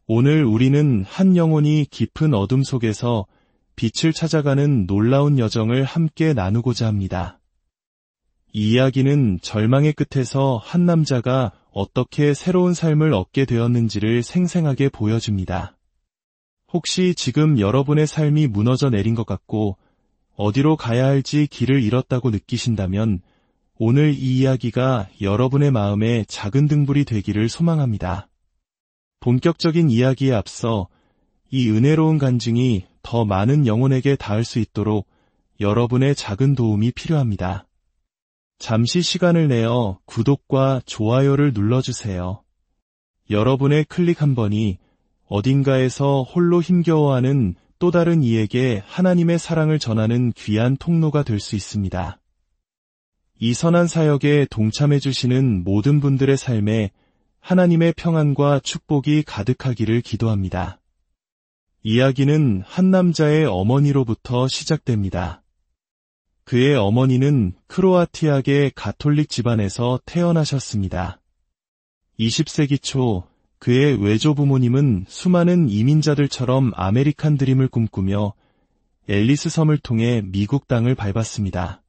오늘 우리는 한 영혼이 깊은 어둠 속에서 빛을 찾아가는 놀라운 여정을 함께 나누고자 합니다. 이 이야기는 절망의 끝에서 한 남자가 어떻게 새로운 삶을 얻게 되었는지를 생생하게 보여줍니다. 혹시 지금 여러분의 삶이 무너져 내린 것 같고 어디로 가야 할지 길을 잃었다고 느끼신다면 오늘 이 이야기가 여러분의 마음에 작은 등불이 되기를 소망합니다. 본격적인 이야기에 앞서 이 은혜로운 간증이 더 많은 영혼에게 닿을 수 있도록 여러분의 작은 도움이 필요합니다. 잠시 시간을 내어 구독과 좋아요를 눌러주세요. 여러분의 클릭 한 번이 어딘가에서 홀로 힘겨워하는 또 다른 이에게 하나님의 사랑을 전하는 귀한 통로가 될 수 있습니다. 이 선한 사역에 동참해 주시는 모든 분들의 삶에 하나님의 평안과 축복이 가득하기를 기도합니다. 이야기는 한 남자의 어머니로부터 시작됩니다. 그의 어머니는 크로아티아계 가톨릭 집안에서 태어나셨습니다. 20세기 초 그의 외조 부모님은 수많은 이민자들처럼 아메리칸 드림을 꿈꾸며 앨리스 섬을 통해 미국 땅을 밟았습니다.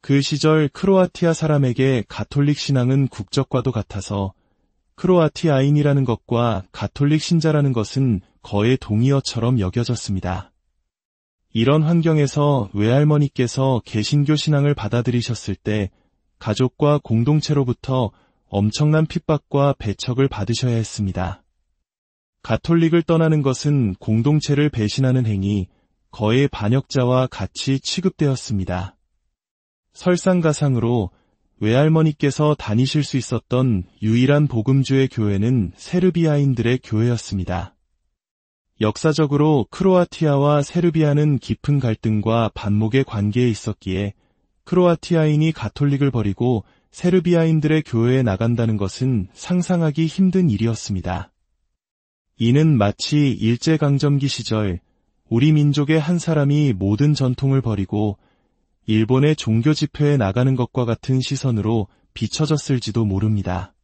그 시절 크로아티아 사람에게 가톨릭 신앙은 국적과도 같아서 크로아티아인이라는 것과 가톨릭 신자라는 것은 거의 동의어처럼 여겨졌습니다. 이런 환경에서 외할머니께서 개신교 신앙을 받아들이셨을 때 가족과 공동체로부터 엄청난 핍박과 배척을 받으셔야 했습니다. 가톨릭을 떠나는 것은 공동체를 배신하는 행위, 거의 반역자와 같이 취급되었습니다. 설상가상으로 외할머니께서 다니실 수 있었던 유일한 복음주의 교회는 세르비아인들의 교회였습니다. 역사적으로 크로아티아와 세르비아는 깊은 갈등과 반목의 관계에 있었기에 크로아티아인이 가톨릭을 버리고 세르비아인들의 교회에 나간다는 것은 상상하기 힘든 일이었습니다. 이는 마치 일제강점기 시절 우리 민족의 한 사람이 모든 전통을 버리고 일본의 종교 집회에 나가는 것과 같은 시선으로 비춰졌을지도 모릅니다.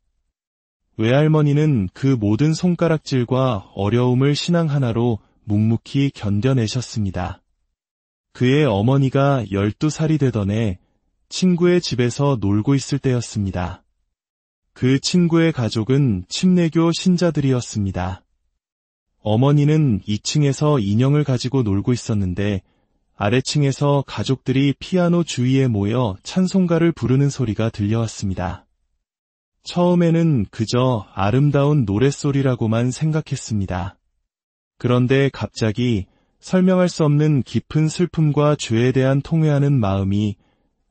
외할머니는 그 모든 손가락질과 어려움을 신앙 하나로 묵묵히 견뎌내셨습니다. 그의 어머니가 12살이 되던 해 친구의 집에서 놀고 있을 때였습니다. 그 친구의 가족은 침례교 신자들이었습니다. 어머니는 2층에서 인형을 가지고 놀고 있었는데 아래층에서 가족들이 피아노 주위에 모여 찬송가를 부르는 소리가 들려왔습니다. 처음에는 그저 아름다운 노랫소리라고만 생각했습니다. 그런데 갑자기 설명할 수 없는 깊은 슬픔과 죄에 대한 통회하는 마음이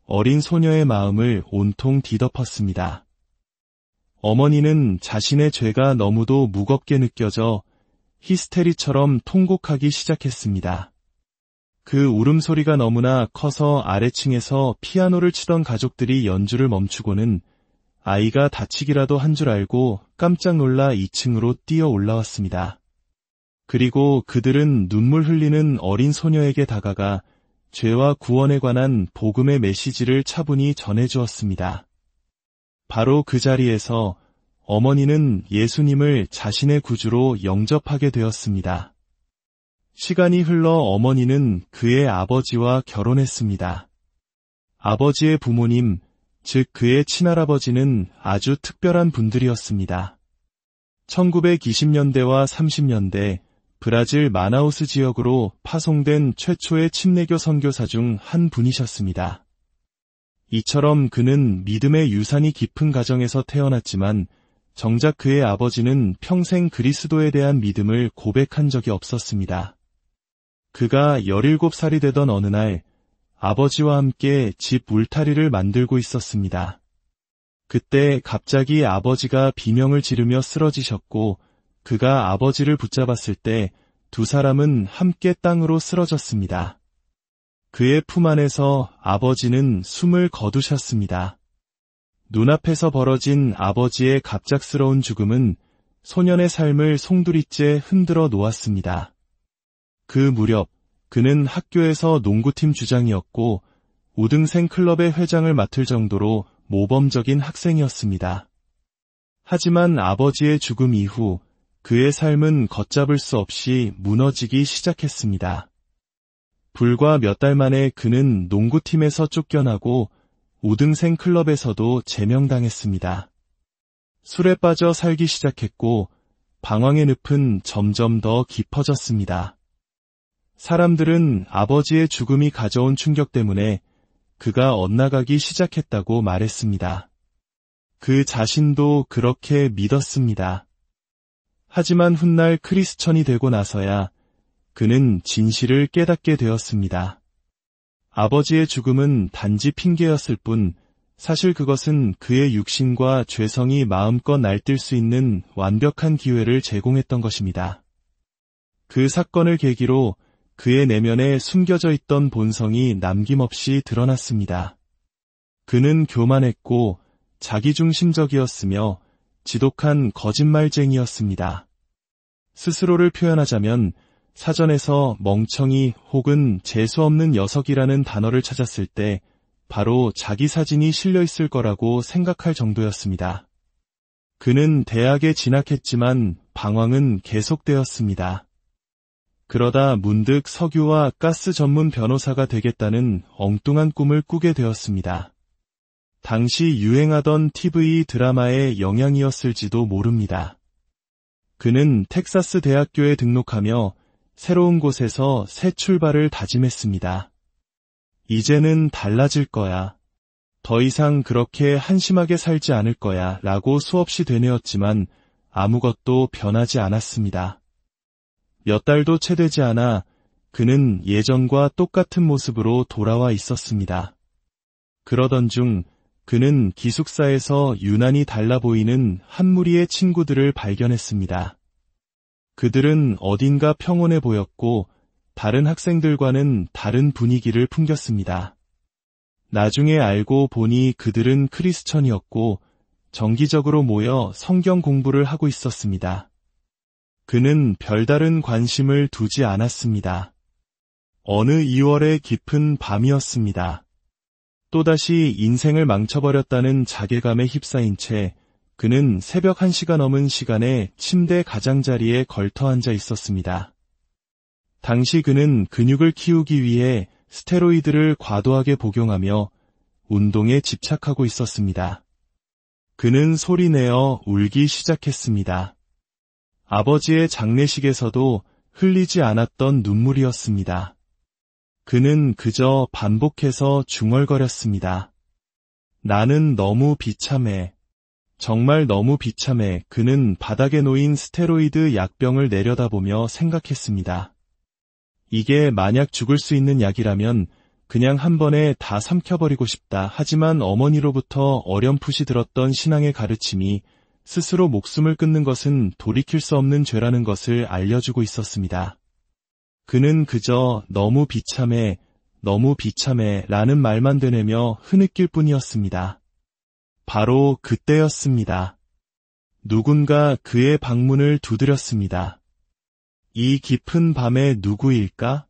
어린 소녀의 마음을 온통 뒤덮었습니다. 어머니는 자신의 죄가 너무도 무겁게 느껴져 히스테리처럼 통곡하기 시작했습니다. 그 울음소리가 너무나 커서 아래층에서 피아노를 치던 가족들이 연주를 멈추고는 아이가 다치기라도 한 줄 알고 깜짝 놀라 2층으로 뛰어 올라왔습니다. 그리고 그들은 눈물 흘리는 어린 소녀에게 다가가 죄와 구원에 관한 복음의 메시지를 차분히 전해주었습니다. 바로 그 자리에서 어머니는 예수님을 자신의 구주로 영접하게 되었습니다. 시간이 흘러 어머니는 그의 아버지와 결혼했습니다. 아버지의 부모님, 즉 그의 친할아버지는 아주 특별한 분들이었습니다. 1920년대와 30년대 브라질 마나우스 지역으로 파송된 최초의 침례교 선교사 중 한 분이셨습니다. 이처럼 그는 믿음의 유산이 깊은 가정에서 태어났지만 정작 그의 아버지는 평생 그리스도에 대한 믿음을 고백한 적이 없었습니다. 그가 17살이 되던 어느 날 아버지와 함께 집 울타리를 만들고 있었습니다. 그때 갑자기 아버지가 비명을 지르며 쓰러지셨고 그가 아버지를 붙잡았을 때 두 사람은 함께 땅으로 쓰러졌습니다. 그의 품 안에서 아버지는 숨을 거두셨습니다. 눈앞에서 벌어진 아버지의 갑작스러운 죽음은 소년의 삶을 송두리째 흔들어 놓았습니다. 그 무렵 그는 학교에서 농구팀 주장이었고 우등생 클럽의 회장을 맡을 정도로 모범적인 학생이었습니다. 하지만 아버지의 죽음 이후 그의 삶은 걷잡을 수 없이 무너지기 시작했습니다. 불과 몇 달 만에 그는 농구팀에서 쫓겨나고 5등생 클럽에서도 제명당했습니다. 술에 빠져 살기 시작했고 방황의 늪은 점점 더 깊어졌습니다. 사람들은 아버지의 죽음이 가져온 충격 때문에 그가 엇나가기 시작했다고 말했습니다. 그 자신도 그렇게 믿었습니다. 하지만 훗날 크리스천이 되고 나서야 그는 진실을 깨닫게 되었습니다. 아버지의 죽음은 단지 핑계였을 뿐 사실 그것은 그의 육신과 죄성이 마음껏 날뛸 수 있는 완벽한 기회를 제공했던 것입니다. 그 사건을 계기로 그의 내면에 숨겨져 있던 본성이 남김없이 드러났습니다. 그는 교만했고 자기중심적이었으며 지독한 거짓말쟁이였습니다. 스스로를 표현하자면 사전에서 멍청이 혹은 재수없는 녀석이라는 단어를 찾았을 때 바로 자기 사진이 실려 있을 거라고 생각할 정도였습니다. 그는 대학에 진학했지만 방황은 계속되었습니다. 그러다 문득 석유와 가스 전문 변호사가 되겠다는 엉뚱한 꿈을 꾸게 되었습니다. 당시 유행하던 TV 드라마의 영향이었을지도 모릅니다. 그는 텍사스 대학교에 등록하며 새로운 곳에서 새 출발을 다짐했습니다. 이제는 달라질 거야. 더 이상 그렇게 한심하게 살지 않을 거야 라고 수없이 되뇌었지만 아무것도 변하지 않았습니다. 몇 달도 채 되지 않아 그는 예전과 똑같은 모습으로 돌아와 있었습니다. 그러던 중 그는 기숙사에서 유난히 달라 보이는 한 무리의 친구들을 발견했습니다. 그들은 어딘가 평온해 보였고 다른 학생들과는 다른 분위기를 풍겼습니다. 나중에 알고 보니 그들은 크리스천이었고 정기적으로 모여 성경 공부를 하고 있었습니다. 그는 별다른 관심을 두지 않았습니다. 어느 2월의 깊은 밤이었습니다. 또다시 인생을 망쳐버렸다는 자괴감에 휩싸인 채 그는 새벽 1시가 넘은 시간에 침대 가장자리에 걸터 앉아 있었습니다. 당시 그는 근육을 키우기 위해 스테로이드를 과도하게 복용하며 운동에 집착하고 있었습니다. 그는 소리내어 울기 시작했습니다. 아버지의 장례식에서도 흘리지 않았던 눈물이었습니다. 그는 그저 반복해서 중얼거렸습니다. 나는 너무 비참해. 정말 너무 비참해. 그는 바닥에 놓인 스테로이드 약병을 내려다보며 생각했습니다. 이게 만약 죽을 수 있는 약이라면 그냥 한 번에 다 삼켜버리고 싶다. 하지만 어머니로부터 어렴풋이 들었던 신앙의 가르침이 스스로 목숨을 끊는 것은 돌이킬 수 없는 죄라는 것을 알려주고 있었습니다. 그는 그저 너무 비참해, 너무 비참해 라는 말만 되뇌며 흐느낄 뿐이었습니다. 바로 그때였습니다. 누군가 그의 방문을 두드렸습니다. 이 깊은 밤에 누구일까?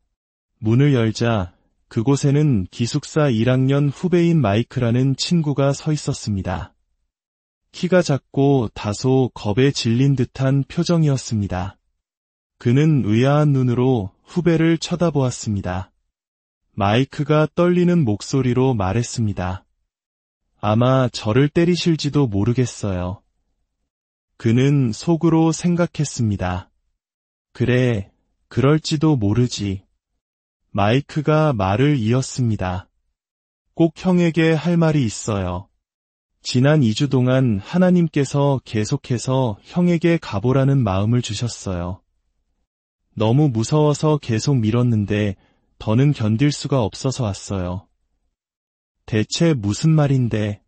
문을 열자 그곳에는 기숙사 1학년 후배인 마이크라는 친구가 서 있었습니다. 키가 작고 다소 겁에 질린 듯한 표정이었습니다. 그는 의아한 눈으로 후배를 쳐다보았습니다. 마이크가 떨리는 목소리로 말했습니다. 아마 저를 때리실지도 모르겠어요. 그는 속으로 생각했습니다. 그래, 그럴지도 모르지. 마이크가 말을 이었습니다. 꼭 형에게 할 말이 있어요. 지난 2주 동안 하나님께서 계속해서 형에게 가보라는 마음을 주셨어요. 너무 무서워서 계속 미뤘는데 더는 견딜 수가 없어서 왔어요. 대체 무슨 말인데?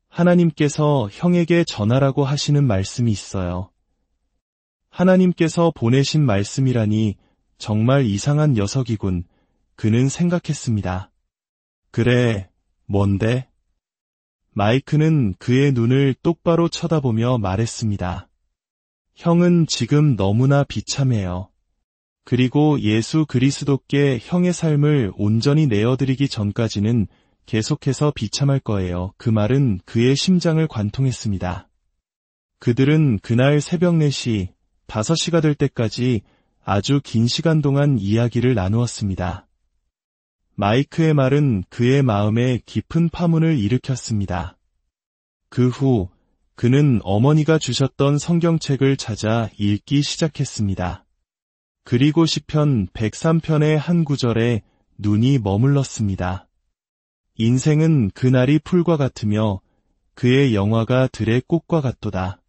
하나님께서 형에게 전하라고 하시는 말씀이 있어요. 하나님께서 보내신 말씀이라니 정말 이상한 녀석이군. 그는 생각했습니다. 그래, 뭔데? 마이크는 그의 눈을 똑바로 쳐다보며 말했습니다. 형은 지금 너무나 비참해요. 그리고 예수 그리스도께 형의 삶을 온전히 내어드리기 전까지는 계속해서 비참할 거예요. 그 말은 그의 심장을 관통했습니다. 그들은 그날 새벽 4시 5시가 될 때까지 아주 긴 시간 동안 이야기를 나누었습니다. 마이크의 말은 그의 마음에 깊은 파문을 일으켰습니다. 그 후 그는 어머니가 주셨던 성경책을 찾아 읽기 시작했습니다. 그리고 시편 103편의 한 구절에 눈이 머물렀습니다. 인생은 그날이 풀과 같으며 그의 영화가 들의 꽃과 같도다.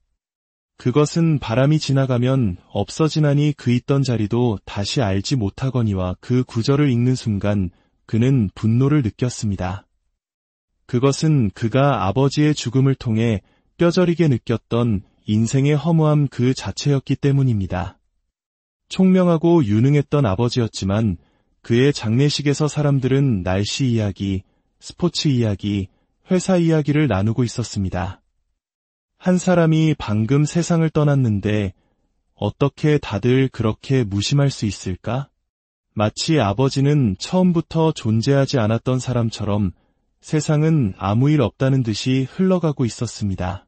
그것은 바람이 지나가면 없어지나니 그 있던 자리도 다시 알지 못하거니와 그 구절을 읽는 순간 그는 분노를 느꼈습니다. 그것은 그가 아버지의 죽음을 통해 뼈저리게 느꼈던 인생의 허무함 그 자체였기 때문입니다. 총명하고 유능했던 아버지였지만 그의 장례식에서 사람들은 날씨 이야기, 스포츠 이야기, 회사 이야기를 나누고 있었습니다. 한 사람이 방금 세상을 떠났는데 어떻게 다들 그렇게 무심할 수 있을까? 마치 아버지는 처음부터 존재하지 않았던 사람처럼 세상은 아무 일 없다는 듯이 흘러가고 있었습니다.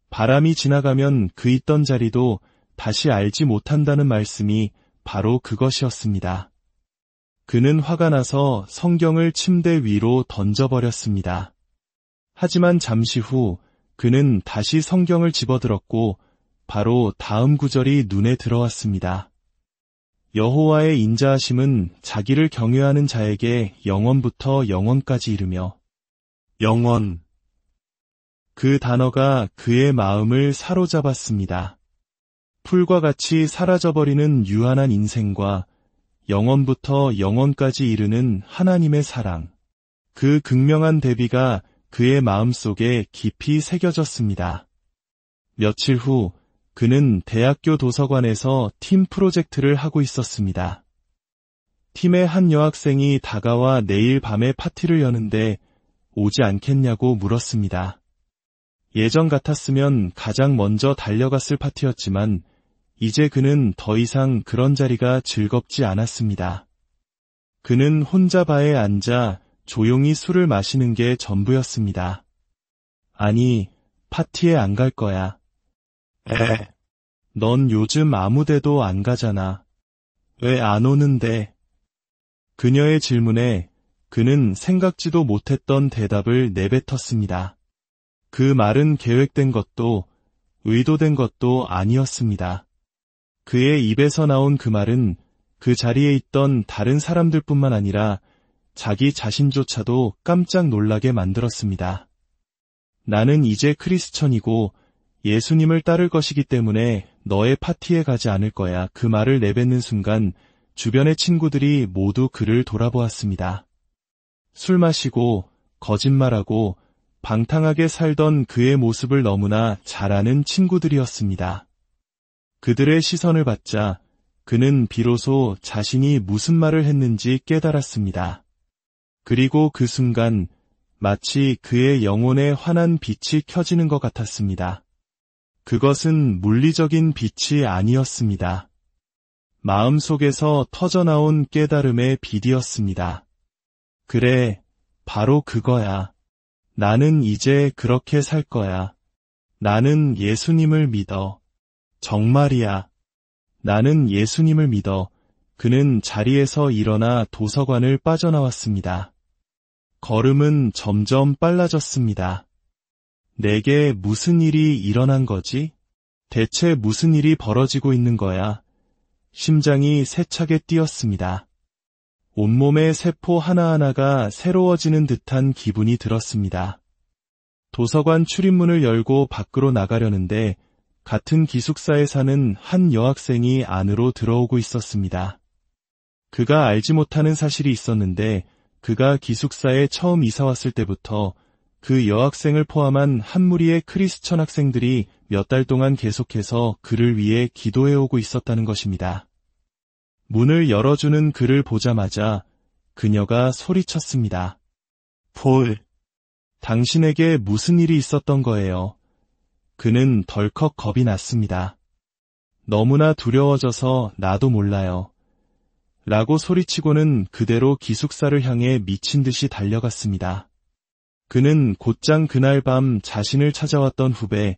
바람이 지나가면 그 있던 자리도 다시 알지 못한다는 말씀이 바로 그것이었습니다. 그는 화가 나서 성경을 침대 위로 던져버렸습니다. 하지만 잠시 후 그는 다시 성경을 집어들었고 바로 다음 구절이 눈에 들어왔습니다. 여호와의 인자하심은 자기를 경외하는 자에게 영원부터 영원까지 이르며 영원. 그 단어가 그의 마음을 사로잡았습니다. 풀과 같이 사라져버리는 유한한 인생과 영원부터 영원까지 이르는 하나님의 사랑. 그 극명한 대비가 그의 마음속에 깊이 새겨졌습니다. 며칠 후 그는 대학교 도서관에서 팀 프로젝트를 하고 있었습니다. 팀의 한 여학생이 다가와 내일 밤에 파티를 여는데 오지 않겠냐고 물었습니다. 예전 같았으면 가장 먼저 달려갔을 파티였지만 이제 그는 더 이상 그런 자리가 즐겁지 않았습니다. 그는 혼자 바에 앉아 조용히 술을 마시는 게 전부였습니다. 아니, 파티에 안 갈 거야. 넌 요즘 아무 데도 안 가잖아. 왜 안 오는데? 그녀의 질문에 그는 생각지도 못했던 대답을 내뱉었습니다. 그 말은 계획된 것도 의도된 것도 아니었습니다. 그의 입에서 나온 그 말은 그 자리에 있던 다른 사람들뿐만 아니라 자기 자신조차도 깜짝 놀라게 만들었습니다. 나는 이제 크리스천이고 예수님을 따를 것이기 때문에 너의 파티에 가지 않을 거야. 그 말을 내뱉는 순간 주변의 친구들이 모두 그를 돌아보았습니다. 술 마시고 거짓말하고 방탕하게 살던 그의 모습을 너무나 잘 아는 친구들이었습니다. 그들의 시선을 받자 그는 비로소 자신이 무슨 말을 했는지 깨달았습니다. 그리고 그 순간 마치 그의 영혼에 환한 빛이 켜지는 것 같았습니다. 그것은 물리적인 빛이 아니었습니다. 마음속에서 터져나온 깨달음의 빛이었습니다. 그래, 바로 그거야. 나는 이제 그렇게 살 거야. 나는 예수님을 믿어. 정말이야. 나는 예수님을 믿어. 그는 자리에서 일어나 도서관을 빠져나왔습니다. 걸음은 점점 빨라졌습니다. 내게 무슨 일이 일어난 거지? 대체 무슨 일이 벌어지고 있는 거야? 심장이 세차게 뛰었습니다. 온몸의 세포 하나하나가 새로워지는 듯한 기분이 들었습니다. 도서관 출입문을 열고 밖으로 나가려는데 같은 기숙사에 사는 한 여학생이 안으로 들어오고 있었습니다. 그가 알지 못하는 사실이 있었는데 그가 기숙사에 처음 이사 왔을 때부터 그 여학생을 포함한 한 무리의 크리스천 학생들이 몇 달 동안 계속해서 그를 위해 기도해오고 있었다는 것입니다. 문을 열어주는 그를 보자마자 그녀가 소리쳤습니다. 폴, 당신에게 무슨 일이 있었던 거예요? 그는 덜컥 겁이 났습니다. 너무나 두려워져서 나도 몰라요. 라고 소리치고는 그대로 기숙사를 향해 미친 듯이 달려갔습니다. 그는 곧장 그날 밤 자신을 찾아왔던 후배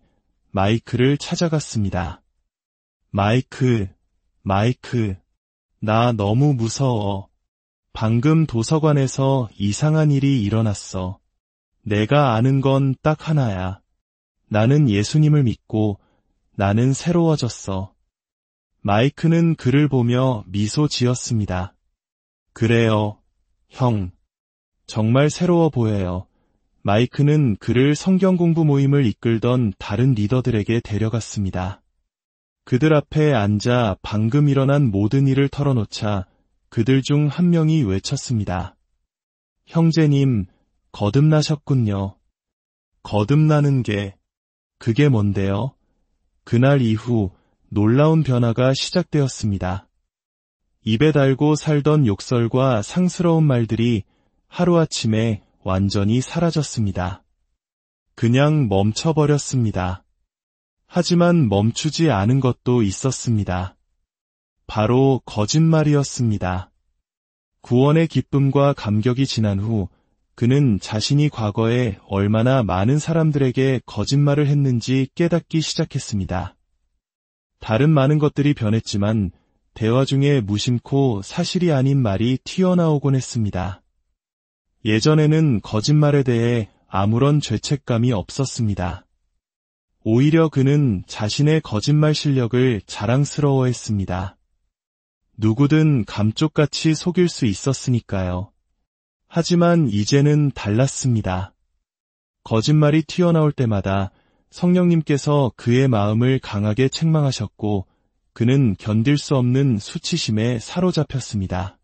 마이크를 찾아갔습니다. 마이크, 나 너무 무서워. 방금 도서관에서 이상한 일이 일어났어. 내가 아는 건 딱 하나야. 나는 예수님을 믿고 나는 새로워졌어. 마이크는 그를 보며 미소 지었습니다. 그래요, 형. 정말 새로워 보여요. 마이크는 그를 성경 공부 모임을 이끌던 다른 리더들에게 데려갔습니다. 그들 앞에 앉아 방금 일어난 모든 일을 털어놓자 그들 중 한 명이 외쳤습니다. 형제님, 거듭나셨군요. 거듭나는 게, 그게 뭔데요? 그날 이후 놀라운 변화가 시작되었습니다. 입에 달고 살던 욕설과 상스러운 말들이 하루아침에 완전히 사라졌습니다. 그냥 멈춰버렸습니다. 하지만 멈추지 않은 것도 있었습니다. 바로 거짓말이었습니다. 구원의 기쁨과 감격이 지난 후 그는 자신이 과거에 얼마나 많은 사람들에게 거짓말을 했는지 깨닫기 시작했습니다. 다른 많은 것들이 변했지만 대화 중에 무심코 사실이 아닌 말이 튀어나오곤 했습니다. 예전에는 거짓말에 대해 아무런 죄책감이 없었습니다. 오히려 그는 자신의 거짓말 실력을 자랑스러워했습니다. 누구든 감쪽같이 속일 수 있었으니까요. 하지만 이제는 달랐습니다. 거짓말이 튀어나올 때마다 성령님께서 그의 마음을 강하게 책망하셨고 그는 견딜 수 없는 수치심에 사로잡혔습니다.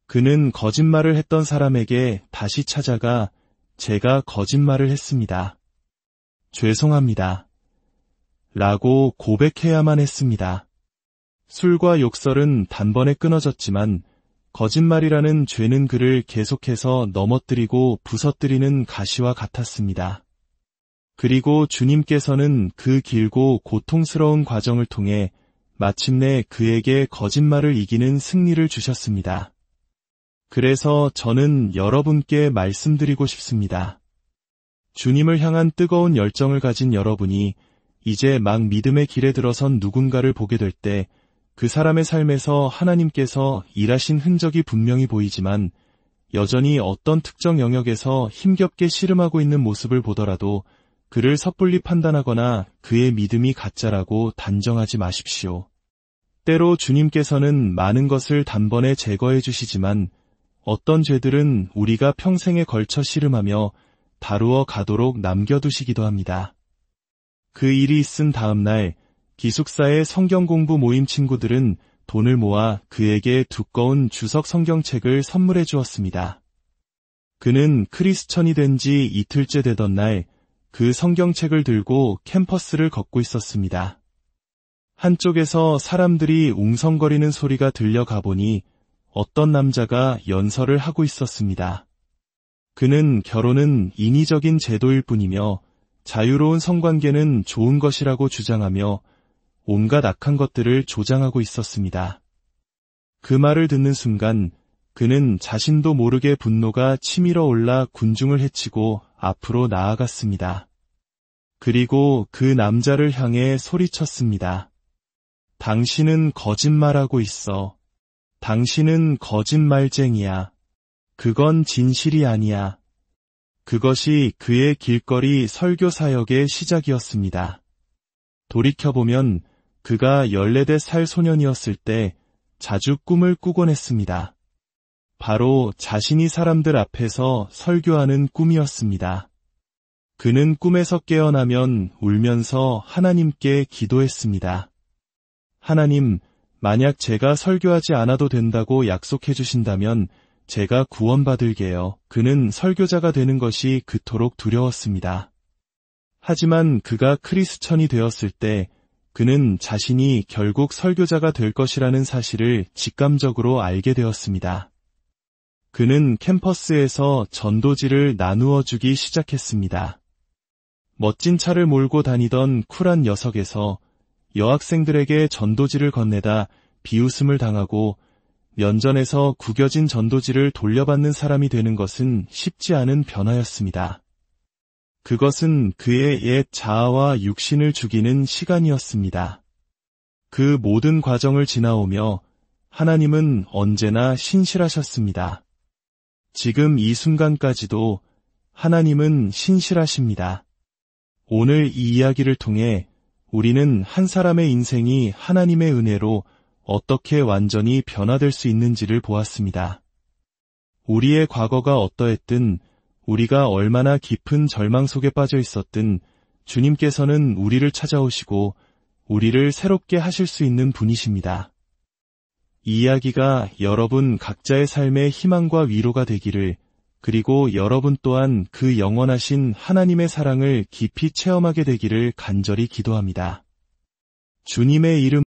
그는 거짓말을 했던 사람에게 다시 찾아가 제가 거짓말을 했습니다. 죄송합니다. 라고 고백해야만 했습니다. 술과 욕설은 단번에 끊어졌지만 거짓말이라는 죄는 그를 계속해서 넘어뜨리고 부서뜨리는 가시와 같았습니다. 그리고 주님께서는 그 길고 고통스러운 과정을 통해 마침내 그에게 거짓말을 이기는 승리를 주셨습니다. 그래서 저는 여러분께 말씀드리고 싶습니다. 주님을 향한 뜨거운 열정을 가진 여러분이 이제 막 믿음의 길에 들어선 누군가를 보게 될 때 그 사람의 삶에서 하나님께서 일하신 흔적이 분명히 보이지만 여전히 어떤 특정 영역에서 힘겹게 씨름하고 있는 모습을 보더라도 그를 섣불리 판단하거나 그의 믿음이 가짜라고 단정하지 마십시오. 때로 주님께서는 많은 것을 단번에 제거해 주시지만 어떤 죄들은 우리가 평생에 걸쳐 씨름하며 다루어 가도록 남겨두시기도 합니다. 그 일이 있은 다음 날 기숙사의 성경 공부 모임 친구들은 돈을 모아 그에게 두꺼운 주석 성경책을 선물해 주었습니다. 그는 크리스천이 된 지 이틀째 되던 날 그 성경책을 들고 캠퍼스를 걷고 있었습니다. 한쪽에서 사람들이 웅성거리는 소리가 들려가 보니 어떤 남자가 연설을 하고 있었습니다. 그는 결혼은 인위적인 제도일 뿐이며 자유로운 성관계는 좋은 것이라고 주장하며 온갖 악한 것들을 조장하고 있었습니다. 그 말을 듣는 순간 그는 자신도 모르게 분노가 치밀어 올라 군중을 헤치고 앞으로 나아갔습니다. 그리고 그 남자를 향해 소리쳤습니다. 당신은 거짓말하고 있어. 당신은 거짓말쟁이야. 그건 진실이 아니야. 그것이 그의 길거리 설교 사역의 시작이었습니다. 돌이켜보면 그가 14살 소년이었을 때 자주 꿈을 꾸곤 했습니다. 바로 자신이 사람들 앞에서 설교하는 꿈이었습니다. 그는 꿈에서 깨어나면 울면서 하나님께 기도했습니다. 하나님, 만약 제가 설교하지 않아도 된다고 약속해 주신다면 제가 구원받을게요. 그는 설교자가 되는 것이 그토록 두려웠습니다. 하지만 그가 크리스천이 되었을 때 그는 자신이 결국 설교자가 될 것이라는 사실을 직감적으로 알게 되었습니다. 그는 캠퍼스에서 전도지를 나누어 주기 시작했습니다. 멋진 차를 몰고 다니던 쿨한 녀석에서 여학생들에게 전도지를 건네다 비웃음을 당하고 면전에서 구겨진 전도지를 돌려받는 사람이 되는 것은 쉽지 않은 변화였습니다. 그것은 그의 옛 자아와 육신을 죽이는 시간이었습니다. 그 모든 과정을 지나오며 하나님은 언제나 신실하셨습니다. 지금 이 순간까지도 하나님은 신실하십니다. 오늘 이 이야기를 통해 우리는 한 사람의 인생이 하나님의 은혜로 어떻게 완전히 변화될 수 있는지를 보았습니다. 우리의 과거가 어떠했든, 우리가 얼마나 깊은 절망 속에 빠져 있었든 주님께서는 우리를 찾아오시고 우리를 새롭게 하실 수 있는 분이십니다. 이 이야기가 여러분 각자의 삶의 희망과 위로가 되기를, 그리고 여러분 또한 그 영원하신 하나님의 사랑을 깊이 체험하게 되기를 간절히 기도합니다. 주님의 이름